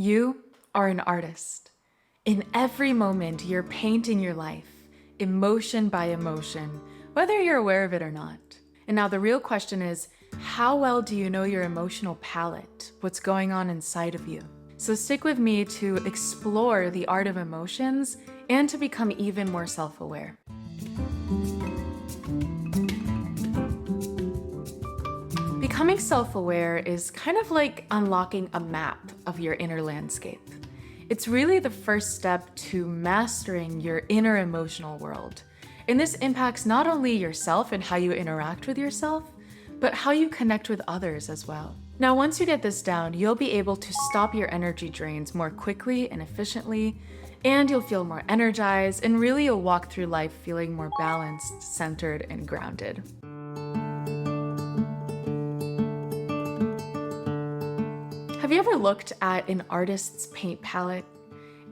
You are an artist. In every moment, you're painting your life, emotion by emotion, whether you're aware of it or not. And now the real question is, how well do you know your emotional palette, what's going on inside of you? So stick with me to explore the art of emotions and to become even more self-aware. Becoming self-aware is kind of like unlocking a map of your inner landscape. It's really the first step to mastering your inner emotional world. And this impacts not only yourself and how you interact with yourself, but how you connect with others as well. Now, once you get this down, you'll be able to stop your energy drains more quickly and efficiently, and you'll feel more energized, and really you'll walk through life feeling more balanced, centered, and grounded. Have you ever looked at an artist's paint palette?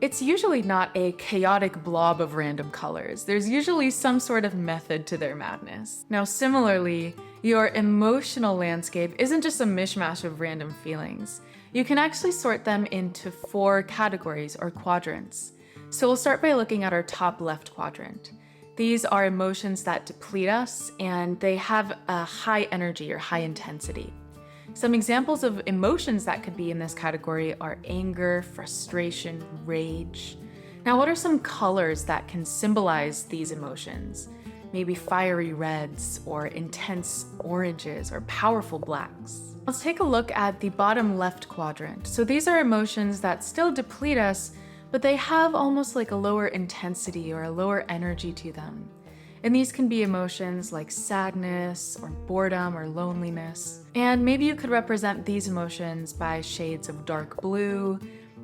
It's usually not a chaotic blob of random colors. There's usually some sort of method to their madness. Now, similarly, your emotional landscape isn't just a mishmash of random feelings. You can actually sort them into 4 categories or quadrants. So we'll start by looking at our top left quadrant. These are emotions that deplete us, and they have a high energy or high intensity. Some examples of emotions that could be in this category are anger, frustration, rage. Now, what are some colors that can symbolize these emotions? Maybe fiery reds, or intense oranges, or powerful blacks. Let's take a look at the bottom left quadrant. So these are emotions that still deplete us, but they have almost like a lower intensity or a lower energy to them. And these can be emotions like sadness or boredom or loneliness. And maybe you could represent these emotions by shades of dark blue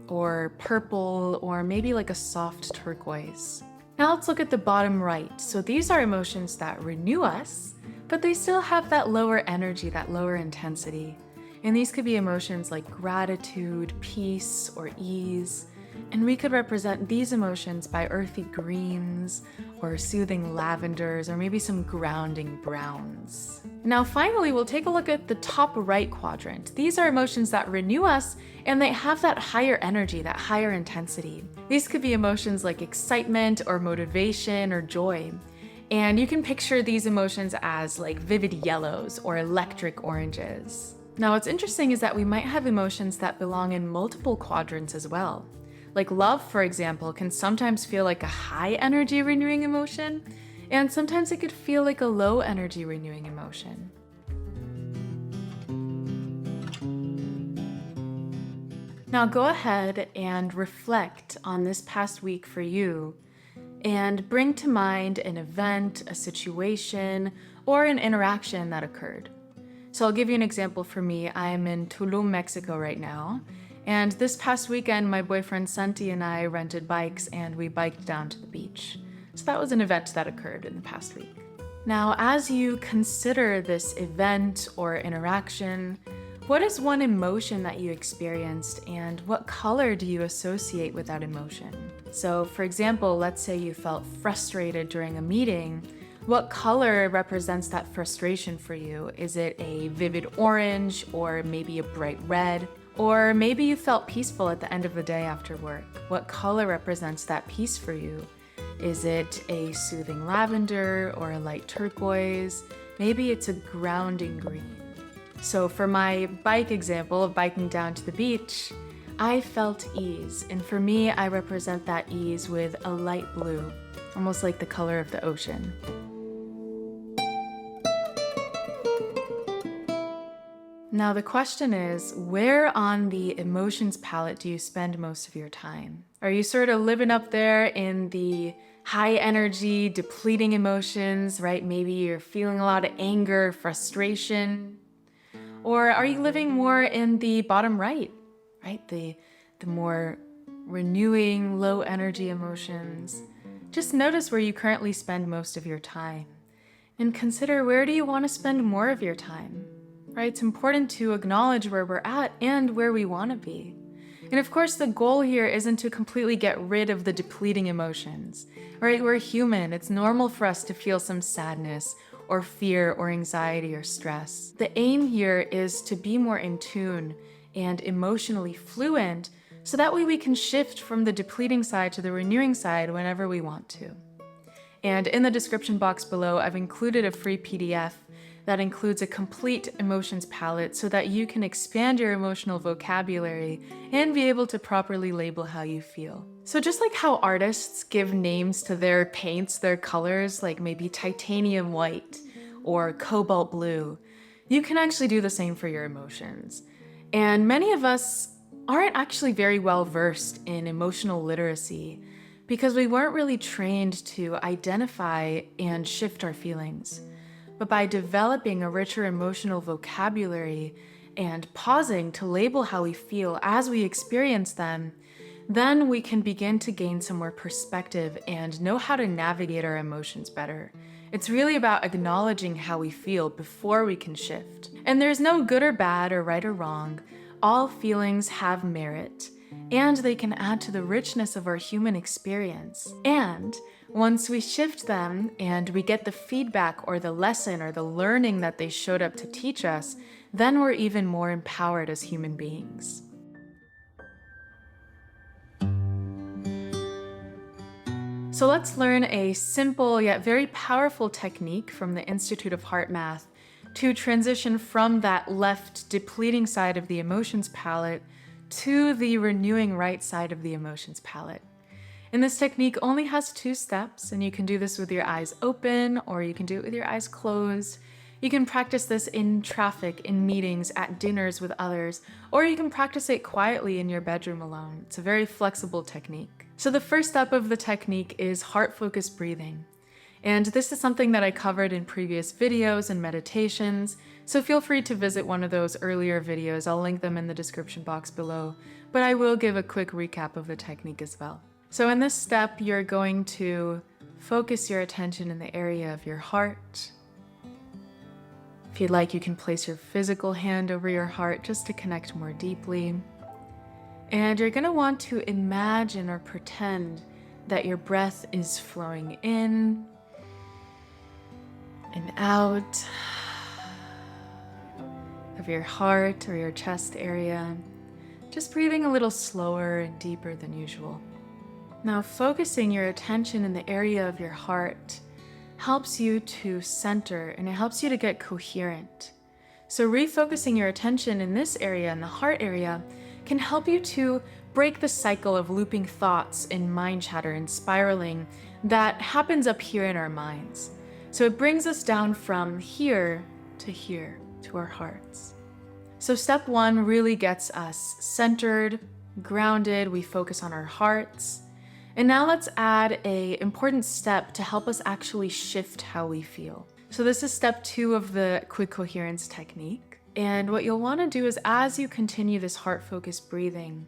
or purple or maybe like a soft turquoise. Now let's look at the bottom right. So these are emotions that renew us, but they still have that lower energy, that lower intensity. And these could be emotions like gratitude, peace, or ease. And we could represent these emotions by earthy greens or soothing lavenders or maybe some grounding browns. Now finally, we'll take a look at the top right quadrant. These are emotions that renew us and they have that higher energy, that higher intensity. These could be emotions like excitement or motivation or joy. And you can picture these emotions as like vivid yellows or electric oranges. Now what's interesting is that we might have emotions that belong in multiple quadrants as well. Like love, for example, can sometimes feel like a high energy renewing emotion, and sometimes it could feel like a low energy renewing emotion. Now go ahead and reflect on this past week for you and bring to mind an event, a situation, or an interaction that occurred. So I'll give you an example for me. I'm in Tulum, Mexico right now. And this past weekend, my boyfriend Santi and I rented bikes and we biked down to the beach. So that was an event that occurred in the past week. Now, as you consider this event or interaction, what is one emotion that you experienced and what color do you associate with that emotion? So for example, let's say you felt frustrated during a meeting. What color represents that frustration for you? Is it a vivid orange or maybe a bright red? Or maybe you felt peaceful at the end of the day after work. What color represents that peace for you? Is it a soothing lavender or a light turquoise? Maybe it's a grounding green. So for my bike example of biking down to the beach, I felt ease. And for me, I represent that ease with a light blue, almost like the color of the ocean. Now the question is, where on the emotions palette do you spend most of your time? Are you sort of living up there in the high energy, depleting emotions, right? Maybe you're feeling a lot of anger, frustration. Or are you living more in the bottom right? The more renewing, low energy emotions. Just notice where you currently spend most of your time. And consider, where do you want to spend more of your time? Right? It's important to acknowledge where we're at and where we want to be. And of course, the goal here isn't to completely get rid of the depleting emotions, right? We're human. It's normal for us to feel some sadness or fear or anxiety or stress. The aim here is to be more in tune and emotionally fluent So that way we can shift from the depleting side to the renewing side whenever we want to. And in the description box below, I've included a free PDF that includes a complete emotions palette so that you can expand your emotional vocabulary and be able to properly label how you feel. So just like how artists give names to their paints, their colors, like maybe titanium white or cobalt blue, you can actually do the same for your emotions. And many of us aren't actually very well versed in emotional literacy because we weren't really trained to identify and shift our feelings. But by developing a richer emotional vocabulary and pausing to label how we feel as we experience them, then we can begin to gain some more perspective and know how to navigate our emotions better. It's really about acknowledging how we feel before we can shift. And there's no good or bad or right or wrong. All feelings have merit, and they can add to the richness of our human experience. And once we shift them and we get the feedback or the lesson or the learning that they showed up to teach us, then we're even more empowered as human beings. So let's learn a simple yet very powerful technique from the Institute of Heart Math to transition from that left depleting side of the emotions palette to the renewing right side of the emotions palette. And this technique only has 2 steps, and you can do this with your eyes open or you can do it with your eyes closed. You can practice this in traffic, in meetings, at dinners with others, or you can practice it quietly in your bedroom alone. It's a very flexible technique. So the first step of the technique is heart-focused breathing. And this is something that I covered in previous videos and meditations, so feel free to visit one of those earlier videos. I'll link them in the description box below, but I will give a quick recap of the technique as well. So in this step, you're going to focus your attention in the area of your heart. If you'd like, you can place your physical hand over your heart just to connect more deeply. And you're going to want to imagine or pretend that your breath is flowing in and out of your heart or your chest area, just breathing a little slower and deeper than usual. Now, focusing your attention in the area of your heart helps you to center and it helps you to get coherent. So refocusing your attention in this area, in the heart area, can help you to break the cycle of looping thoughts and mind chatter and spiraling that happens up here in our minds. So it brings us down from here, to our hearts. So step 1 really gets us centered, grounded, we focus on our hearts. And now let's add an important step to help us actually shift how we feel. So this is step 2 of the quick coherence technique. And what you'll want to do is, as you continue this heart-focused breathing,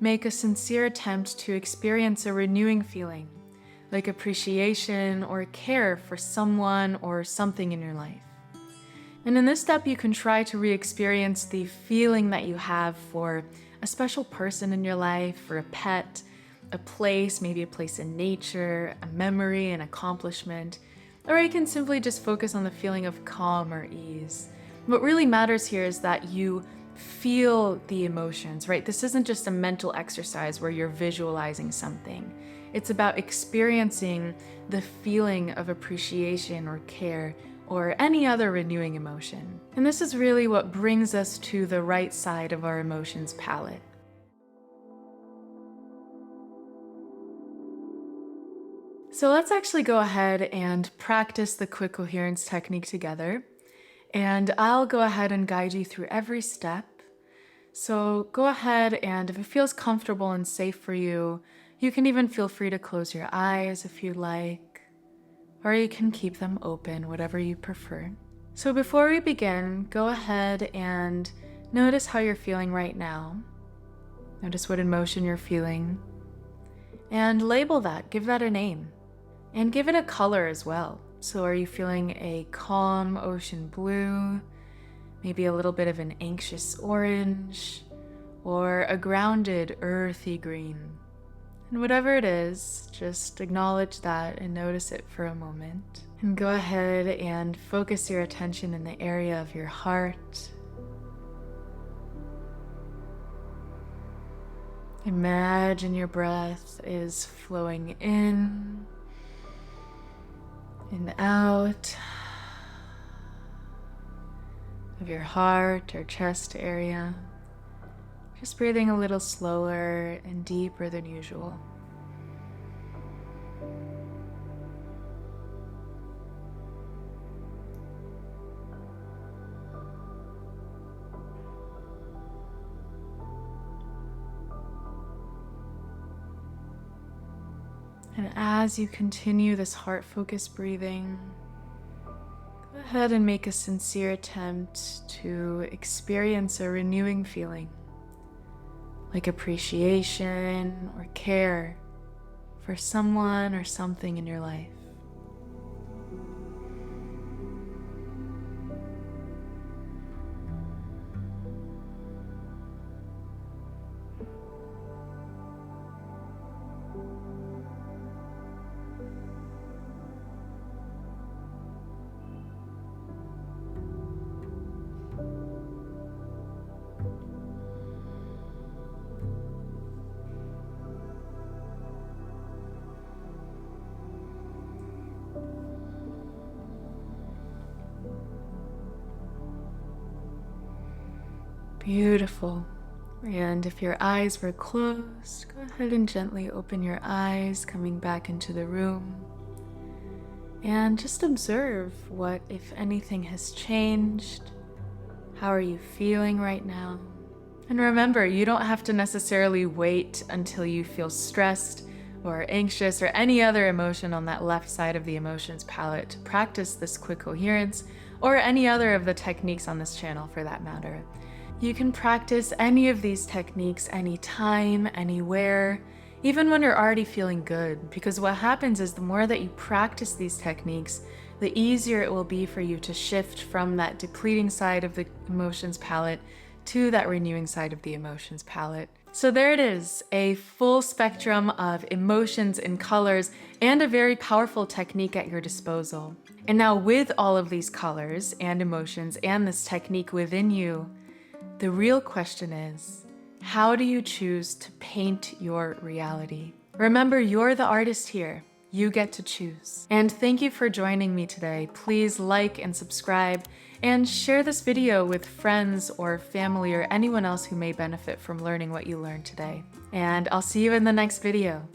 make a sincere attempt to experience a renewing feeling, like appreciation or care for someone or something in your life. And in this step, you can try to re-experience the feeling that you have for a special person in your life, or a pet, a place, maybe a place in nature, a memory, an accomplishment, or you can simply just focus on the feeling of calm or ease. What really matters here is that you feel the emotions, right? This isn't just a mental exercise where you're visualizing something. It's about experiencing the feeling of appreciation or care or any other renewing emotion. And this is really what brings us to the right side of our emotions palette. So let's actually go ahead and practice the quick coherence technique together. And I'll go ahead and guide you through every step. So go ahead, and if it feels comfortable and safe for you, you can even feel free to close your eyes if you like, or you can keep them open, whatever you prefer. So before we begin, go ahead and notice how you're feeling right now. Notice what emotion you're feeling, and label that, give that a name, and give it a color as well. So are you feeling a calm ocean blue, maybe a little bit of an anxious orange, or a grounded earthy green? And whatever it is, just acknowledge that and notice it for a moment. And go ahead and focus your attention in the area of your heart. Imagine your breath is flowing in and out of your heart or chest area. Just breathing a little slower and deeper than usual. And as you continue this heart-focused breathing, go ahead and make a sincere attempt to experience a renewing feeling, like appreciation or care for someone or something in your life. Beautiful. And if your eyes were closed, go ahead and gently open your eyes, coming back into the room. And just observe what, if anything, has changed. How are you feeling right now? And remember, you don't have to necessarily wait until you feel stressed or anxious or any other emotion on that left side of the emotions palette to practice this quick coherence, or any other of the techniques on this channel for that matter. You can practice any of these techniques anytime, anywhere, even when you're already feeling good, because what happens is the more that you practice these techniques, the easier it will be for you to shift from that depleting side of the emotions palette to that renewing side of the emotions palette. So there it is, a full spectrum of emotions and colors and a very powerful technique at your disposal. And now with all of these colors and emotions and this technique within you, the real question is, how do you choose to paint your reality? Remember, you're the artist here. You get to choose. And thank you for joining me today. Please like and subscribe and share this video with friends or family or anyone else who may benefit from learning what you learned today. And I'll see you in the next video.